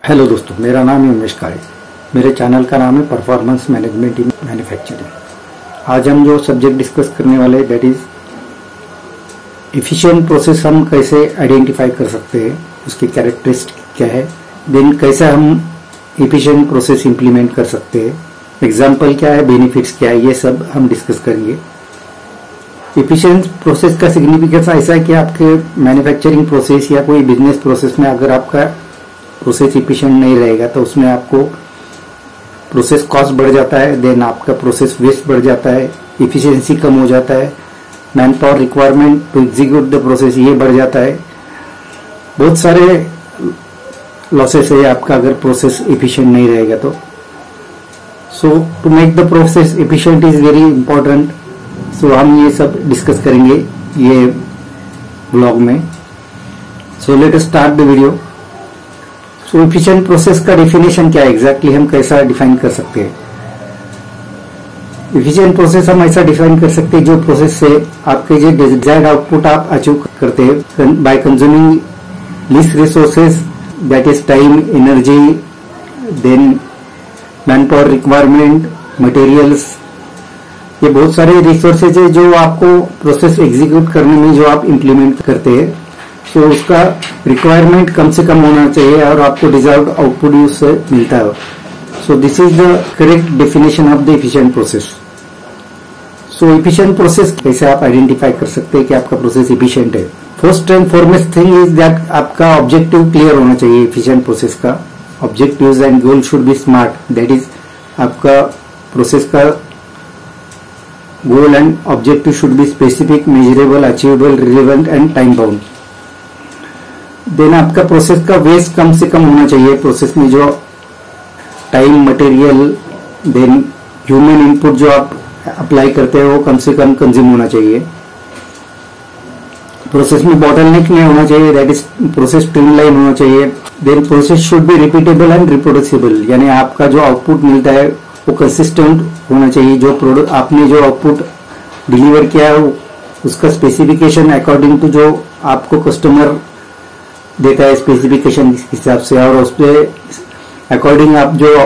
Hello दोस्तों, मेरा नाम है उमेश काळे। मेरे चैनल का नाम है परफॉर्मेंस मैनेजमेंट इन मैन्युफैक्चरिंग। आज हम जो सब्जेक्ट डिस्कस करने वाले हैं दैट इज एफिशिएंट प्रोसेस। हम कैसे आइडेंटिफाई कर सकते हैं, उसकी कैरेक्टरिस्टिक क्या है, देन कैसे हम एफिशिएंट प्रोसेस इंप्लीमेंट कर सकते हैं, एग्जाम्पल क्या है, बेनिफिट्स क्या है, ये सब हम डिस्कस करेंगे। एफिशिएंट प्रोसेस का सिग्निफिकेंस ऐसा है कि आपके मैन्युफैक्चरिंग प्रोसेस या कोई बिजनेस प्रोसेस में अगर आपका प्रोसेस एफिशिएंट नहीं रहेगा तो उसमें आपको प्रोसेस कॉस्ट बढ़ जाता है, देन आपका प्रोसेस वेस्ट बढ़ जाता है, एफिशिएंसी कम हो जाता है, man power requirement to execute the process ये बढ़ जाता है। बहुत सारे लॉसेस है आपका अगर प्रोसेस एफिशिएंट नहीं रहेगा तो। So to make the process efficient is very important. So हम ये सब डिस्कस करेंगे ये ब्लॉग में। So let us start the video. तो एफिशिएंट प्रोसेस का डेफिनेशन क्या है, एग्जैक्टली हम कैसा डिफाइन कर सकते हैं। एफिशिएंट प्रोसेस हम ऐसा डिफाइन कर सकते हैं जो प्रोसेस से आपके जो डिजायर्ड आउटपुट आप अचीव करते हैं by consuming least resources, that is time, energy, then man power requirement, materials. ये बहुत सारे रिसोर्सेज है जो आपको प्रोसेस एग्जीक्यूट करने में जो आप इम्प्लीमेंट करते हैं। तो उसका रिक्वायरमेंट कम से कम होना चाहिए और आपको डिजायर्ड आउटपुट उससे मिलता है। So this is the correct definition of the efficient process. So efficient process कैसे आप आइडेंटिफाई कर सकते हैं कि आपका प्रोसेस एफिशिएंट है। First and foremost thing is that आपका ऑब्जेक्टिव क्लियर होना चाहिए। एफिशिएंट प्रोसेस का objectives and goal should be smart. That is आपका प्रोसेस का goal and objective should be specific, measurable, achievable, relevant and time bound. Then आपका process का waste कम से कम होना चाहिए। प्रोसेस में जो time, material, then human input जो आप अप्लाई करते हैं वो कम से कम कंज्यूम होना चाहिए। प्रोसेस में बॉटलनेक नहीं होना चाहिए, दैट इज प्रोसेस स्ट्रीमलाइन होना चाहिए। Then process should be repeatable and reproducible, यानी आपका जो आउटपुट मिलता है वो कंसिस्टेंट होना चाहिए। जो प्रोडक्ट आपने जो आउटपुट डिलीवर किया है उसका स्पेसिफिकेशन अकॉर्डिंग टू जो आपको कस्टमर देता है स्पेसिफिकेशन के हिसाब से, और उस पर अकॉर्डिंग आप जो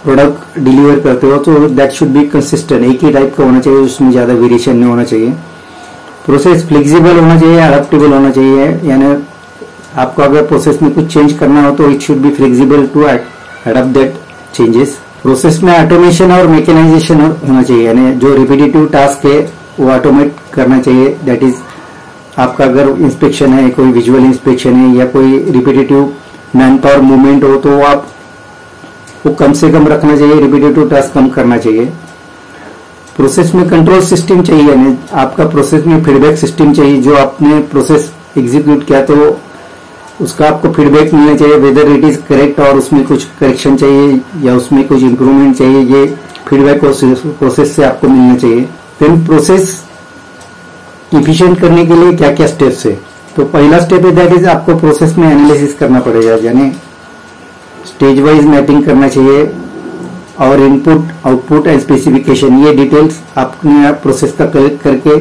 प्रोडक्ट डिलीवर करते हो तो दैट शुड बी कंसिस्टेंट, एक ही टाइप का होना चाहिए, उसमें ज्यादा वेरिएशन नहीं होना चाहिए। प्रोसेस फ्लेक्सिबल होना चाहिए, अडेप्टेबल होना चाहिए, यानी आपको अगर प्रोसेस में कुछ चेंज करना हो तो it should be flexible to adapt that changes. Process में ऑटोमेशन और मैकेनाइजेशन होना चाहिए, यानी जो रिपीटेटिव टास्क है वो ऑटोमेट करना चाहिए। दैट इज आपका अगर इंस्पेक्शन है, कोई विजुअल इंस्पेक्शन है या कोई रिपीटेटिव मैन पावर मूवमेंट हो तो आप वो कम से कम रखना चाहिए, रिपीटेटिव टास्क कम करना चाहिए। प्रोसेस में कंट्रोल सिस्टम चाहिए, यानी आपका प्रोसेस में फीडबैक सिस्टम चाहिए। जो आपने प्रोसेस एग्जीक्यूट किया तो उसका आपको फीडबैक मिलना चाहिए, वेदर इट इज करेक्ट और उसमें कुछ करेक्शन चाहिए या उसमें कुछ इंप्रूवमेंट चाहिए, ये फीडबैक प्रोसेस से आपको मिलना चाहिए। फिर प्रोसेस इफिशिएंट करने के लिए क्या क्या स्टेप्स है, तो पहला स्टेप है दैट इज आपको प्रोसेस में एनालिसिस करना पड़ेगा, यानी स्टेज वाइज मैपिंग करना चाहिए और इनपुट, आउटपुट एंड स्पेसिफिकेशन ये डिटेल्स आपने प्रोसेस का कलेक्ट करके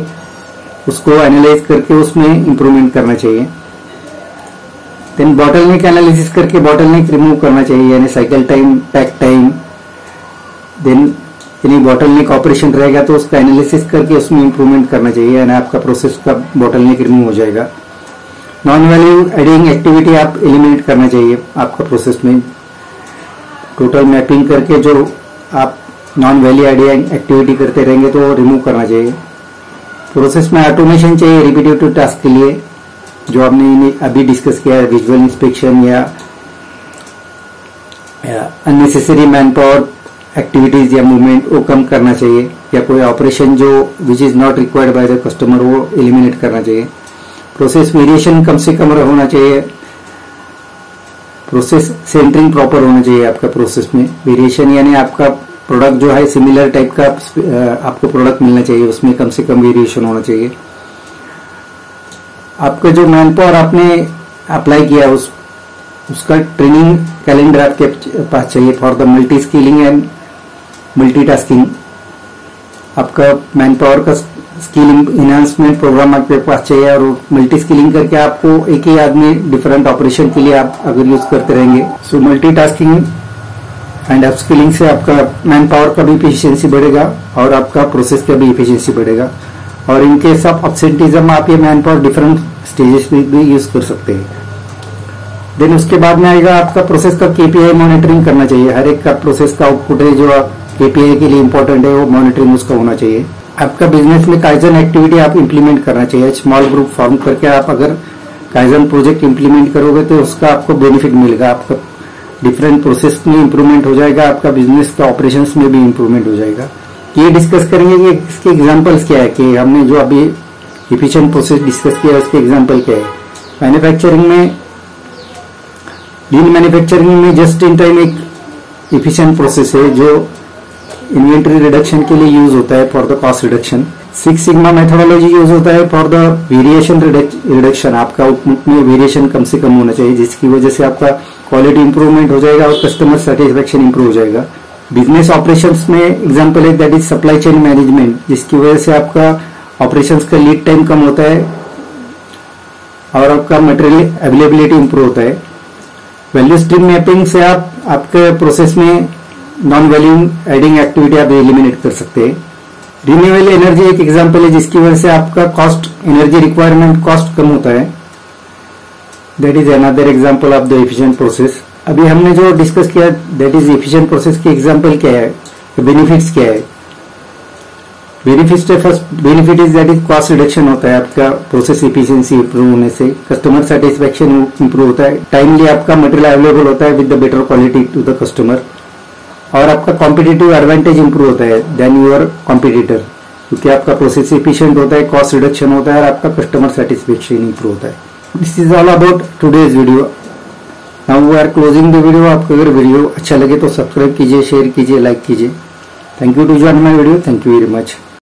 उसको एनालाइज करके उसमें इंप्रूवमेंट करना चाहिए। देन बॉटलनेक एनालिसिस करके बॉटलनेक रिमूव करना चाहिए, यानी cycle time, pack time. Then यानी बॉटलनेक ऑपरेशन रहेगा तो उसका एनालिसिस करके उसमें इंप्रूवमेंट करना चाहिए, यानी आपका प्रोसेस का बॉटलनेक रिमूव हो जाएगा। नॉन वैल्यू एडिंग एक्टिविटी आप एलिमिनेट करना चाहिए आपका प्रोसेस में। टोटल मैपिंग करके जो आप नॉन वैल्यू एडिंग एक्टिविटी करते रहेंगे तो रिमूव करना चाहिए। प्रोसेस में ऑटोमेशन चाहिए रिपीटेटिव टास्क के लिए, जो आपने अभी डिस्कस किया है, विजुअल इंस्पेक्शन या अननेसेसरी मैन पावर एक्टिविटीज या मूवमेंट वो कम करना चाहिए, या कोई ऑपरेशन जो which is not required by the customer वो एलिमिनेट करना चाहिए। प्रोसेस वेरिएशन कम से कम होना चाहिए। प्रोसेस सेंटरिंग प्रॉपर होना चाहिए आपका प्रोसेस में। वेरिएशन यानी आपका प्रोडक्ट जो है सिमिलर टाइप का आपको प्रोडक्ट मिलना चाहिए, उसमें कम से कम वेरिएशन होना चाहिए। आपका जो मैन पावर आपने अप्लाई किया उसका ट्रेनिंग कैलेंडर आपके पास चाहिए for the multi skilling and multitasking. आपका मैन पावर का स्किल इनहांसमेंट प्रोग्राम आपके पास चाहिए और मल्टी स्किलिंग करके आपको एक ही आदमी डिफरेंट ऑपरेशन के लिए आप अगर यूज करते रहेंगे, सो मल्टीटास्किंग एंड अपस्किलिंग से आपका मैन पावर का भी इफिशियंसी बढ़ेगा और आपका प्रोसेस का भी इफिशियंसी बढ़ेगा। और इन केस ऑफ एब्सेंटिज्म आप ये मैन पावर डिफरेंट स्टेजेस में भी यूज कर सकते हैं। देन उसके बाद में आएगा आपका प्रोसेस का केपीआई मॉनिटरिंग करना चाहिए। हर एक का प्रोसेस का आउटपुट है जो केपीआई के लिए इंपॉर्टेंट है, वो मॉनिटरिंग उसका होना चाहिए। आपका बिजनेस में काइजन एक्टिविटी आप इंप्लीमेंट करना चाहिए। स्मॉल ग्रुप फॉर्म करके आप अगर काइजन प्रोजेक्ट इंप्लीमेंट करोगे तो उसका आपको बेनिफिट मिलेगा। आपका डिफरेंट प्रोसेस में इंप्रूवमेंट हो जाएगा, आपका बिजनेस का ऑपरेशंस में भी इंप्रूवमेंट हो जाएगा। ये डिस्कस करेंगे कि इसके एग्जांपल्स क्या है, कि हमने जो अभी एफिशिएंट प्रोसेस डिस्कस किया उसके एग्जांपल क्या है। मैन्युफैक्चरिंग में, लीन मैन्युफैक्चरिंग में जस्ट इन टाइम एक एफिशिएंट प्रोसेस है जो इन्वेंटरी रिडक्शन के लिए यूज होता है for the cost reduction. Six sigma methodology use होता है फॉर द वेरिएशन रिडक्शन। आपका आउटपुट में वेरिएशन कम से कम होना चाहिए, जिसकी वजह से आपका क्वालिटी इंप्रूवमेंट हो जाएगा और कस्टमर सेटिस्फेक्शन इंप्रूव हो जाएगा। बिजनेस ऑपरेशंस में एग्जांपल है that is supply chain management, जिसकी वजह से आपका ऑपरेशंस का लीड टाइम कम होता है और आपका मटेरियल अवेलेबिलिटी इंप्रूव होता है। वैल्यू स्ट्रीम मैपिंग से आप आपके प्रोसेस में नॉन वैल्यू एडिंग एक्टिविटी आप एलिमिनेट कर सकते हैं। रिन्यूएबल एनर्जी एक एग्जांपल है जिसकी वजह से आपका कॉस्ट, एनर्जी रिक्वायरमेंट कॉस्ट कम होता है। That is another example of the efficient process. अभी हमने जो डिस्कस किया दैट इज एफिशिएंट प्रोसेस की एग्जांपल क्या है, बेनिफिट्स क्या है। First benefit is that is cost reduction होता है, आपका प्रोसेस एफिशिएंसी इंप्रूव होने से कस्टमर सेटिस्फेक्शन इंप्रूव होता है, टाइमली आपका मटेरियल अवेलेबल होता है with the better quality to the customer, और आपका कॉम्पिटिटिव एडवांटेज इंप्रूव होता है देन यूर कॉम्पिटिटर, क्योंकि आपका प्रोसेस एफिशिएंट होता है, कॉस्ट रिडक्शन होता है और आपका कस्टमर सेटिस्फेक्शन इंप्रूव होता है। This is all about today's video. Now we are closing the video. आपको अगर वीडियो अच्छा लगे तो सब्सक्राइब कीजिए, शेयर कीजिए, लाइक कीजिए। Thank you to join my video. Thank you very much.